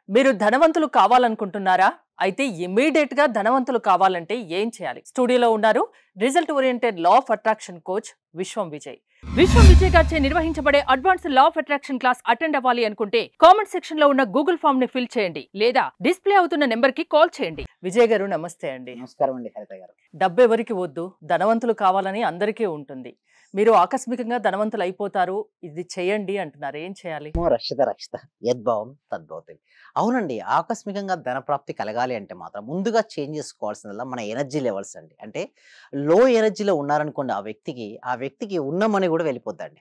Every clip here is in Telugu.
మీరు ధనవంతులు కావాలనుకుంటున్నారా? అయితే ఇమ్మీడియేట్ గా ధనవంతులు కావాలంటే ఏం చేయాలి? స్టూడియోలో ఉన్నారు result oriented law of attraction coach విశ్వం విజయ్. విశ్వం విజయ్ గారిచే నిర్వహించబడే advance law of attraction class attend అవ్వాలి అనుకుంటే కామెంట్ సెక్షన్ లో ఉన్న గూగుల్ ఫామ్ ని ఫిల్ చేయండి లేదా డిస్ప్లే అవుతున్న నెంబర్ కి కాల్ చేయండి. విజయ్ గారు నమస్తే అండి. నమస్కారం అండి హరిత గారు. డబ్బు ఎవరికి వద్దు, ధనవంతులు కావాలని అందరికీ ఉంటుంది. మీరు ఆకస్మికంగా ధనవంతులు అయిపోతారు, ఇది చేయండి అంటున్నారు. ఏం చేయాలి? రక్షిత రక్షిత యద్భావం తద్భవతి. అవునండి, ఆకస్మికంగా ధన ప్రాప్తి కలగాలి అంటే మాత్రం ముందుగా చేంజ్ చేసుకోవాల్సిందల్లా మన ఎనర్జీ లెవెల్స్ అండి. అంటే లో ఎనర్జీలో ఉన్నారనుకోండి, ఆ వ్యక్తికి ఉన్న మనీ కూడా వెళ్ళిపోద్దండి.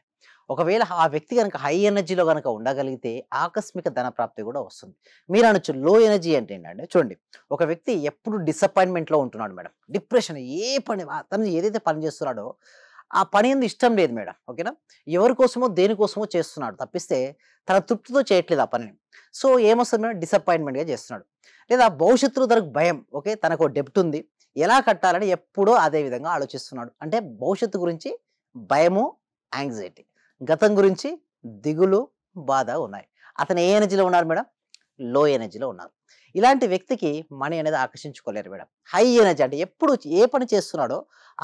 ఒకవేళ ఆ వ్యక్తి కనుక హై ఎనర్జీలో కనుక ఉండగలిగితే ఆకస్మిక ధన ప్రాప్తి కూడా వస్తుంది. మీరు అనొచ్చు లో ఎనర్జీ అంటే ఏంటంటే, చూడండి, ఒక వ్యక్తి ఎప్పుడు డిసప్పాయింట్మెంట్లో ఉంటున్నాడు మేడం, డిప్రెషన్, ఏ పని తను ఏదైతే పని చేస్తున్నాడో ఆ పని ఎందు ఇష్టం లేదు మేడం, ఓకేనా, ఎవరి కోసమో దేనికోసమో చేస్తున్నాడు తప్పిస్తే తన తృప్తితో చేయట్లేదు ఆ పనిని. సో ఏమొస్తుంది మేడం, డిసప్పాయింట్మెంట్గా చేస్తున్నాడు. లేదా భవిష్యత్తులో తనకు భయం, ఓకే, తనకు డెప్ట్ ఉంది, ఎలా కట్టాలని ఎప్పుడో అదే విధంగా ఆలోచిస్తున్నాడు. అంటే భవిష్యత్తు గురించి భయము, యాంగ్జైటీ, గతం గురించి దిగులు, బాధ ఉన్నాయి. అతను ఏ ఎనర్జీలో ఉన్నారు మేడం? లో ఎనర్జీలో ఉన్నారు. ఇలాంటి వ్యక్తికి మనీ అనేది ఆకర్షించుకోలేరు మేడం. హై ఎనర్జీ అంటే ఎప్పుడు ఏ పని చేస్తున్నాడో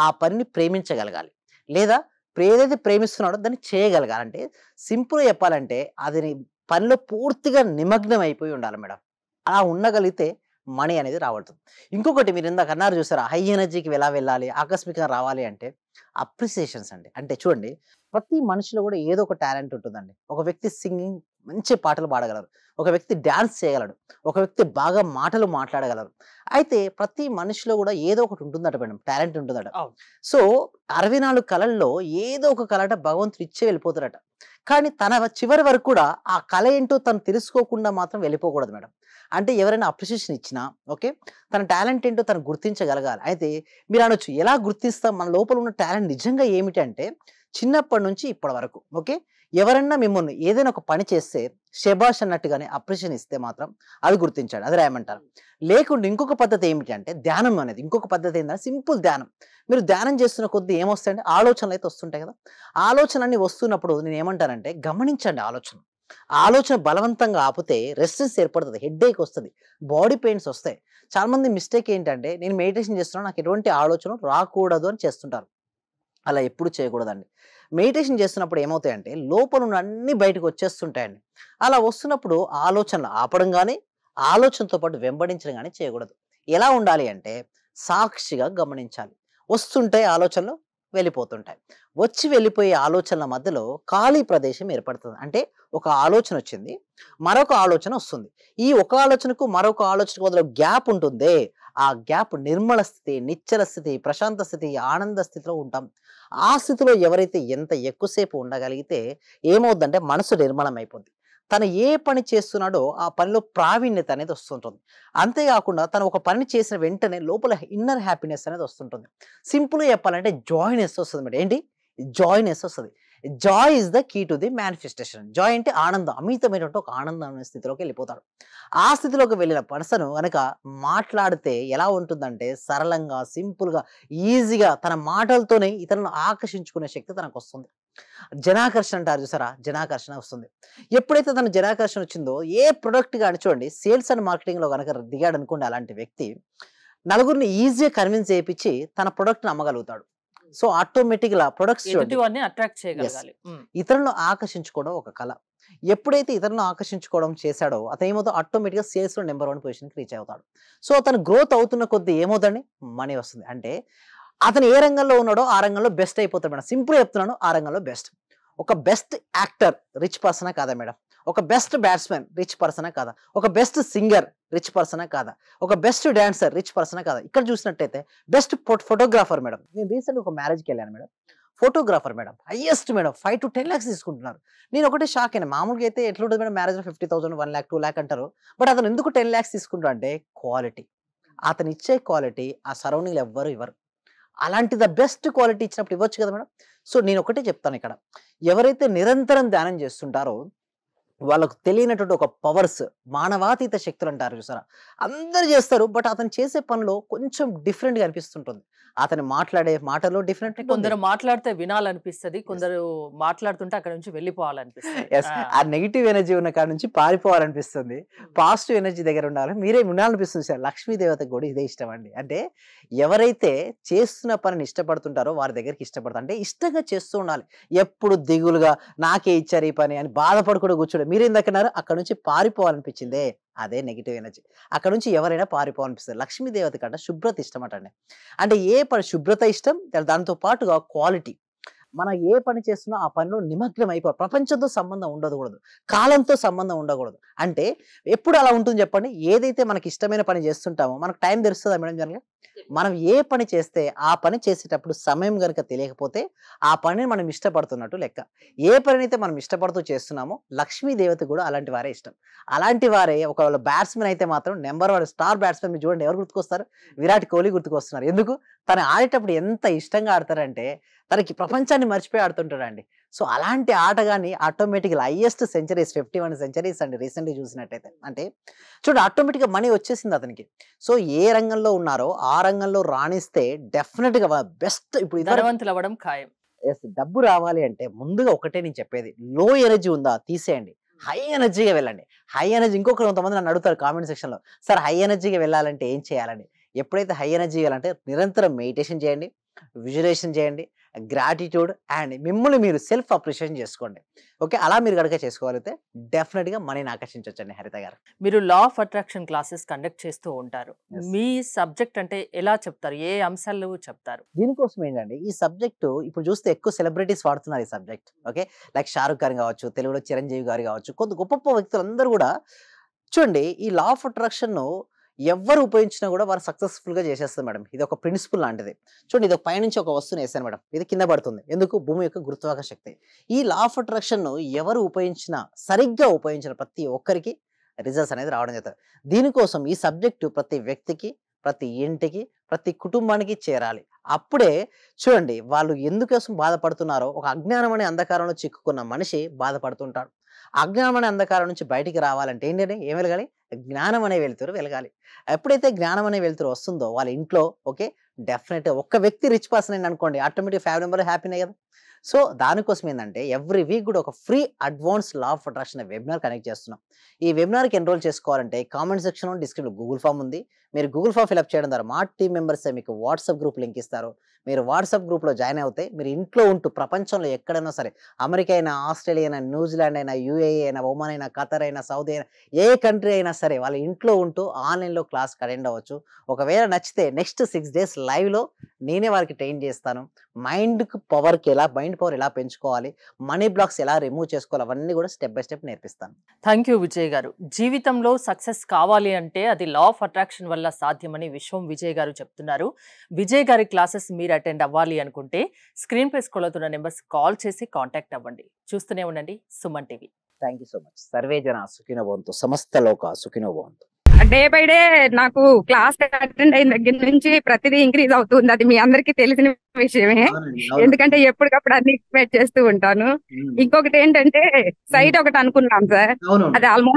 ఆ పనిని ప్రేమించగలగాలి, లేదా ఏదైతే ప్రేమిస్తున్నాడో దాన్ని చేయగలగాలంటే, సింపుల్గా చెప్పాలంటే అది పనిలో పూర్తిగా నిమగ్నం అయిపోయి ఉండాలి మేడం. అలా ఉండగలిగితే మనీ అనేది రావడుతుంది. ఇంకొకటి, మీరు ఇందాక అన్నారు చూసారా, హై ఎనర్జీకి ఎలా వెళ్ళాలి, ఆకస్మికంగా రావాలి అంటే అప్రిసియేషన్స్ అండి. అంటే చూడండి, ప్రతి మనిషిలో కూడా ఏదో ఒక టాలెంట్ ఉంటుందండి. ఒక వ్యక్తి సింగింగ్, మంచి పాటలు పాడగలరు, ఒక వ్యక్తి డ్యాన్స్ చేయగలడు, ఒక వ్యక్తి బాగా మాటలు మాట్లాడగలరు. అయితే ప్రతి మనిషిలో కూడా ఏదో ఒకటి ఉంటుందట మేడం, టాలెంట్ ఉంటుందట. సో 64 కళల్లో ఏదో ఒక కళ భగవంతుడు ఇచ్చే వెళ్ళిపోతాడట. కానీ తన చివరి వరకు కూడా ఆ కళ ఏంటో తను తెలుసుకోకుండా మాత్రం వెళ్ళిపోకూడదు మేడం. అంటే ఎవరైనా అప్రిషియేషన్ ఇచ్చినా, ఓకే, తన టాలెంట్ ఏంటో తను గుర్తించగలగాలి. అయితే మీరు అనొచ్చు, ఎలా గుర్తిస్తాం మన లోపల ఉన్న టాలెంట్ నిజంగా ఏమిటి అంటే, చిన్నప్పటి నుంచి ఇప్పటి వరకు, ఓకే, ఎవరన్నా మిమ్మల్ని ఏదైనా ఒక పని చేస్తే శబాష్ అన్నట్టుగానే అప్రిషియేషన్ ఇస్తే మాత్రం అది గుర్తించండి, అది రాయమంటారు. లేకుంటే ఇంకొక పద్ధతి ఏమిటి అంటే ధ్యానం అనేది. ఇంకొక పద్ధతి ఏంటంటే సింపుల్ ధ్యానం. మీరు ధ్యానం చేస్తున్న కొద్దీ ఏమొస్తాయంటే ఆలోచనలు అయితే వస్తుంటాయి కదా. ఆలోచనలన్నీ వస్తున్నప్పుడు నేను ఏమంటానంటే, గమనించండి ఆలోచన బలవంతంగా ఆపితే రెస్ట్రెస్ ఏర్పడుతుంది, హెడ్ఏక్ వస్తుంది, బాడీ పెయిన్స్ వస్తాయి. చాలా మంది మిస్టేక్ ఏంటంటే, నేను మెడిటేషన్ చేస్తున్నాను, నాకు ఎటువంటి ఆలోచన రాకూడదు అని చేస్తుంటారు. అలా ఎప్పుడు చేయకూడదండి. మెడిటేషన్ చేస్తున్నప్పుడు ఏమవుతాయంటే లోపల ఉన్న అన్ని బయటకు వచ్చేస్తుంటాయండి. అలా వస్తున్నప్పుడు ఆలోచనలు ఆపడం కానీ, ఆలోచనతో పాటు వెంబడించడం కానీ చేయకూడదు. ఎలా ఉండాలి అంటే సాక్షిగా గమనించాలి. వస్తుంటాయి ఆలోచనలు, వెళ్ళిపోతుంటాయి. వచ్చి వెళ్ళిపోయే ఆలోచనల మధ్యలో ఖాళీ ప్రదేశం ఏర్పడుతుంది. అంటే ఒక ఆలోచన వచ్చింది, మరొక ఆలోచన వస్తుంది. ఈ ఒక ఆలోచనకు మరొక ఆలోచనకు మధ్యలో గ్యాప్ ఉంటుందే, ఆ గ్యాప్ నిర్మల స్థితి, నిశ్చల స్థితి, ప్రశాంత స్థితి, ఆనంద స్థితిలో ఉంటాం. ఆ స్థితిలో ఎవరైతే ఎంత ఎక్కువసేపు ఉండగలిగితే ఏమవుద్దంటే మనసు నిర్మలం అయిపోద్ది. తను ఏ పని చేస్తున్నాడో ఆ పనిలో ప్రావీణ్యత అనేది వస్తుంటుంది. అంతేకాకుండా తను ఒక పని చేసిన వెంటనే లోపల ఇన్నర్ హ్యాపీనెస్ అనేది వస్తుంటుంది. సింపుల్గా చెప్పాలంటే జాయ్నెస్ వస్తుంది మేడం. ఏంటి? జాయ్నెస్ వస్తుంది. Joy is the key to the manifestation. Joy అంటే ఆనందం, అమితమైనటువంటి ఒక ఆనందం స్థితిలోకి వెళ్ళిపోతాడు. ఆ స్థితిలోకి వెళ్ళిన పర్సన్ కనుక మాట్లాడితే ఎలా ఉంటుందంటే సరళంగా, సింపుల్గా, ఈజీగా తన మాటలతోనే ఇతరులను ఆకర్షించుకునే శక్తి తనకు వస్తుంది. జనాకర్షణ అంటారు చూసారా, జనాకర్షణ వస్తుంది. ఎప్పుడైతే తన జనాకర్షణ వచ్చిందో ఏ ప్రొడక్ట్ కానీ చూడండి, సేల్స్ అండ్ మార్కెటింగ్లో కనుక దిగాడు అనుకోండి, అలాంటి వ్యక్తి నలుగురిని ఈజీగా కన్విన్స్ చేయించి తన ప్రొడక్ట్ని అమ్మగలుగుతాడు. సో ఆటోమేటిక్గా ప్రొడక్ట్స్ అట్రాక్ట్ చేయగలగాలి. ఇతరులను ఆకర్షించుకోవడం ఒక కళ. ఎప్పుడైతే ఇతరులను ఆకర్షించుకోవడం చేశాడో అతను ఏమవుతాడు, ఆటోమేటిక్గా సేల్స్లో నెంబర్ 1 పొజిషన్కి రీచ్ అవుతాడు. సో అతను గ్రోత్ అవుతున్న కొద్దీ ఏమవుతుంది, మనీ వస్తుంది. అంటే అతను ఏ రంగంలో ఉన్నాడో ఆ రంగంలో బెస్ట్ అయిపోతాడు మేడం. సింపుల్ చెప్తున్నాను, ఆ రంగంలో బెస్ట్. ఒక బెస్ట్ యాక్టర్ రిచ్ పర్సనా కాదా మేడం? ఒక బెస్ట్ బ్యాట్స్మెన్ రిచ్ పర్సనా కాదా? ఒక బెస్ట్ సింగర్ రిచ్ పర్సనా కాదా? ఒక బెస్ట్ డాన్సర్ రిచ్ పర్సనా కాదా? ఇక్కడ చూసినట్టయితే బెస్ట్ ఫోటోగ్రాఫర్ మేడం. నేను రీసెంట్గా ఒక మ్యారేజ్కి వెళ్ళాను madam. Photographer madam highest madam 5 to 10 lakhs తీసుకుంటున్నారు. నేను ఒకటే షాక్ అయినా. మామూలుగా అయితే ఎట్లుంటుంది మేడం, మ్యారేజ్లో 50,000, 1 lakh, 2 lakh అంటారు. బట్ అతను ఎందుకు 10 lakhs తీసుకుంటారు అంటే క్వాలిటీ. అతను ఇచ్చే క్వాలిటీ ఆ సరౌండింగ్లో ఎవ్వరు ఇవ్వరు. అలాంటి ద బెస్ట్ క్వాలిటీ ఇచ్చినప్పుడు ఇవ్వచ్చు కదా మేడం. సో నేను ఒకటే చెప్తాను, ఇక్కడ ఎవరైతే నిరంతరం ధ్యానం చేస్తుంటారో వాళ్ళకు తెలియనటువంటి ఒక పవర్స్, మానవాతీత శక్తులు అంటారు చూసారా? అందరూ చేస్తారు. బట్ అతను చేసే పనిలో కొంచెం డిఫరెంట్‌గా అనిపిస్తుంటుంది. అతను మాట్లాడే మాటలో డిఫరెంట్ ఉంటుంది. కొందరు మాట్లాడితే వినాలనిపిస్తది. యెస్. కొందరు మాట్లాడుతుంటే అక్కడి నుంచి వెళ్ళిపోవాలనిపిస్తది. యెస్. ఆ! ఆ నెగెటివ్ ఎనర్జీ ఉన్న కాడ నుంచి పారిపోవాలనిపిస్తుంది. పాజిటివ్ ఎనర్జీ దగ్గర ఉండాలి. మీరే వినాలనిపిస్తుంది సార్. లక్ష్మీ దేవతకి కూడా ఇదే ఇష్టమండి. అంటే ఎవరైతే చేస్తున్న పనిని ఇష్టపడుతుంటారో వారి దగ్గరికి ఇష్టపడతారు. అంటే ఇష్టంగా చేస్తూ ఉండాలి. ఎప్పుడు దిగులుగా నాకే ఇచ్చారు ఈ పని అని బాధపడకుండా కూర్చోడం. మీరేందకన్నారు అక్కడ నుంచి పారిపోవాలనిపించిందే. అదే నెగెటివ్ ఎనర్జీ. అక్కడ నుంచి ఎవరైనా పారిపోవాలనిపిస్తది. లక్ష్మీ దేవత కంట శుభ్రత ఇష్టమటండి. అంటే ఏ పని శుభ్రత ఇష్టం, దాంతో పాటుగా క్వాలిటీ. మనం ఏ పని చేస్తున్నా ఆ పనిలో నిమగ్నం అయిపోవాలి. ప్రపంచంతో సంబంధం ఉండకూడదు. కాలంతో సంబంధం ఉండకూడదు. అంటే ఎప్పుడు అలా ఉంటుంది చెప్పండి? ఏదైతే మనకి ఇష్టమైన పని చేస్తుంటామో మనకు టైం తెలుస్తదా మేడం జనరల్‌గా? మనం ఏ పని చేస్తే ఆ పని చేసేటప్పుడు సమయం గనుక తెలియకపోతే ఆ పనిని మనం ఇష్టపడుతున్నట్టు లెక్క. ఏ పనినైతే మనం ఇష్టపడుతూ చేస్తున్నామో లక్ష్మీ దేవత కూడా అలాంటి వారే ఇష్టం. అలాంటి వారే ఒకవేళ బ్యాట్స్‌మన్ అయితే మాత్రం నంబర్ 1 స్టార్ బ్యాట్స్‌మన్ మీరు చూడండి ఎవరు గుర్తుకొస్తారు? విరాట్ కోహ్లీ గుర్తుకొస్తున్నారు. ఎందుకు? తను ఆడేటప్పుడు ఎంత ఇష్టంగా ఆడతారంటే తనకి ప్రపంచాన్ని మర్చిపోయి ఆడుతుంటాడండి. సో, అలాంటి ఆటగాన్ని ఆటోమేటిక్‌గా హైయెస్ట్ సెంచరీస్ 51 సెంచరీస్ అండి రీసెంట్‌గా చూసినట్టయితే. అంటే చూడండి ఆటోమేటిక్‌గా మనీ వచ్చేసింది అతనికి. సో, ఏ రంగంలో ఉన్నారో ఆ రంగంలో రాణిస్తే డెఫినిట్‌గా బెస్ట్ ఇప్పుడు ఇదివరకు ధనవంతులవ్వడం ఖాయం. యెస్. డబ్బు రావాలి అంటే ముందుగా ఒకటే నేను చెప్పేది. లో ఎనర్జీ ఉందా తీసేయండి. హై ఎనర్జీగా వెళ్ళండి. హై ఎనర్జీ ఇంకొకరు కొంతమంది నన్ను అడుగుతారు కామెంట్ సెక్షన్‌లో. సార్ హై ఎనర్జీగా వెళ్ళాలంటే ఏం చేయాలని? ఎప్పుడైతే హై ఎనర్జీ వెళ్ళాలంటే నిరంతరం మెడిటేషన్ చేయండి. విజువలైజేషన్ చేయండి. గ్రాటిట్యూడ్ అండ్ మిమ్మల్ని మీరు సెల్ఫ్ అప్రిషియేషన్ చేసుకోండి. ఓకే. అలా మీరు గనుక చేసుకోగలిగితే డెఫినిట్‌గా మనీని ఆకర్షించొచ్చండి హరిత గారు. మీరు law of attraction classes conduct చేస్తూ ఉంటారు. యెస్. మీ సబ్జెక్ట్ అంటే ఎలా చెప్తారు? ఏ అంశాలు చెప్తారు? దీనికోసం ఏంటంటే ఈ సబ్జెక్టు ఇప్పుడు చూస్తే ఎక్కువ సెలబ్రిటీస్ వాడుతున్నారు ఈ subject. Okay. Like 'Shahrukh Khan' గావచ్చు, తెలుగులో 'చిరంజీవి' గారు గావచ్చు, కొంత గొప్ప గొప్ప వ్యక్తులందరూ గూడా చూడండి ఈ లా ఆఫ్ అట్రాక్షన్‌ను ఎవ్వరు ఉపయోగించినా గూడా వారు సక్సెస్‌ఫుల్‌గా చేసేస్తారు మేడం. ఇది ఒక ప్రిన్సిపల్ లాంటిది. చూడండి ఇది పైనుంచి ఒక వస్తువుని ఏసాను మేడం. ఇది కింద పడుతుంది. ఎందుకు? భూమి యొక్క గురుత్వాకర్షణ శక్తి. ఈ లా ఆఫ్ అట్రాక్షన్‌ను ఎవరు ఉపయోగించినా సరిగ్గా ఉపయోగించిన ప్రతి ఒక్కరికి రిజల్ట్స్ అనేది రావడం జరుగుతది. దీనికోసం ఈ సబ్జెక్టు ప్రతి వ్యక్తికి, ప్రతి ఇంటికి, ప్రతి కుటుంబానికి చేరాలి. అప్పుడే చూడండి వాళ్ళు ఎందుకోసం బాధపడుతున్నారో ఒక అజ్ఞానం అనే అంధకారంలో చిక్కుకున్న మనిషి బాధపడుతుంటాడు. అజ్ఞానం అనే అంధకారం నుంచి బయటికి రావాలంటే ఏంటంటే ఏం వెలగాలి? జ్ఞానం అనే వెలుతురు వెలగాలి. ఎప్పుడైతే జ్ఞానం అనే వెలుతురు వస్తుందో వాళ్ళ ఇంట్లో ఓకే డెఫినెట్‌గా ఒక్క వ్యక్తి రిచ్ పర్సన్ అయిందనుకోండి ఆటోమేటిక్ ఫ్యామిలీ మెంబర్ హ్యాపీనే కదా! సో, దానికోసం ఏందంటే ఎవ్రీ వీక్ కూడా ఒక free advance law of attraction webinar connect చేస్తున్నాం. ఈ వెబినార్‌కి ఎన్రోల్ చేసుకోవాలంటే కామెంట్ సెక్షన్‌లో డిస్క్రిప్షన్‌లో గూగుల్ ఫార్మ్ ఉంది. మీరు గూగుల్ ఫార్మ్ ఫిలప్ చేయడం ద్వారా మా టీమ్ మెంబర్సే మీకు వాట్సాప్ గ్రూప్ లింక్ ఇస్తారు. మీరు వాట్సాప్ గ్రూప్‌లో జాయిన్ అవుతే మీరు ఇంట్లో ఉంటూ ప్రపంచంలో ఎక్కడైనా సరే అమెరికా అయినా, ఆస్ట్రేలియా అయినా, న్యూజిలాండ్ అయినా, యూఏఈ అయినా, ఒమాన్ అయినా, ఖతర్ అయినా, సౌదీ అయినా ఏ కంట్రీ అయినా సరే వాళ్ళ ఇంట్లో ఉంటూ ఆన్‌లైన్‌లో క్లాస్‌కి అటెండ్ అవ్వచ్చు. ఒకవేళ నచ్చితే నెక్స్ట్ 6 డేస్ లైవ్‌లో నేనే వారికి ట్రైన్ చేస్తాను. మైండ్ పవర్ ఎలా పెంచుకోవాలి, మనీ బ్లాక్స్ ఎలా రిమూవ్ చేసుకోవాలి అవన్నీ కూడా స్టెప్ బై స్టెప్ నేర్పిస్తాను. థ్యాంక్ యూ విజయ్ గారు. జీవితంలో సక్సెస్ కావాలి అంటే అది లా ఆఫ్ అట్రాక్షన్ వల్ల సాధ్యమని విశ్వం విజయ్ గారు చెప్తున్నారు. విజయ్ గారి క్లాసెస్ మీరు అటెండ్ అవ్వాలి అనుకుంటే స్క్రీన్ పై స్క్రోల్ అవుతున్న నెంబర్స్ కాల్ చేసి కాంటాక్ట్ అవ్వండి. చూస్తూనే ఉండండి Suman TV. Thank you so much. Survey జన సుఖినో భవంతు. సమస్త లోక సుఖినో భవంతు. డే బై డే నాకు క్లాస్ అటెండ్ అయిన దగ్గర నుంచి ప్రతిదీ ఇంక్రీజ్ అవుతుంది. అది మీ అందరికీ తెలిసిన విషయమే. అవునండి. అవును. ఎందుకంటే ఎప్పటికప్పుడు అన్ని ఎక్స్పెక్ట్ చేస్తూ ఉంటాను. హ్మ్. ఇంకొకటి ఏంటంటే సైట్ ఒకటి అనుకున్నాం సార్. అవునవును. అది ఆల్మోస్ట్